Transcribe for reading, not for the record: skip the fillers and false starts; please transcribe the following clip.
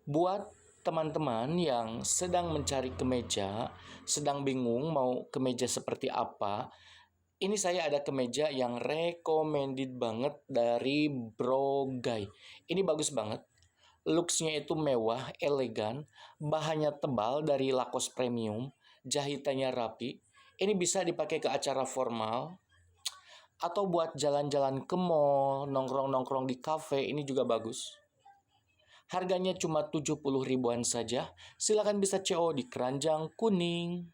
Buat teman-teman yang sedang mencari kemeja, sedang bingung mau kemeja seperti apa, ini saya ada kemeja yang recommended banget dari Bro Guy. Ini bagus banget. Looks-nya itu mewah, elegan, bahannya tebal dari Lacoste Premium, jahitannya rapi. Ini bisa dipakai ke acara formal, atau buat jalan-jalan ke mall, nongkrong-nongkrong di cafe, ini juga bagus. Harganya cuma 70 ribuan saja. Silakan bisa CO di Keranjang Kuning.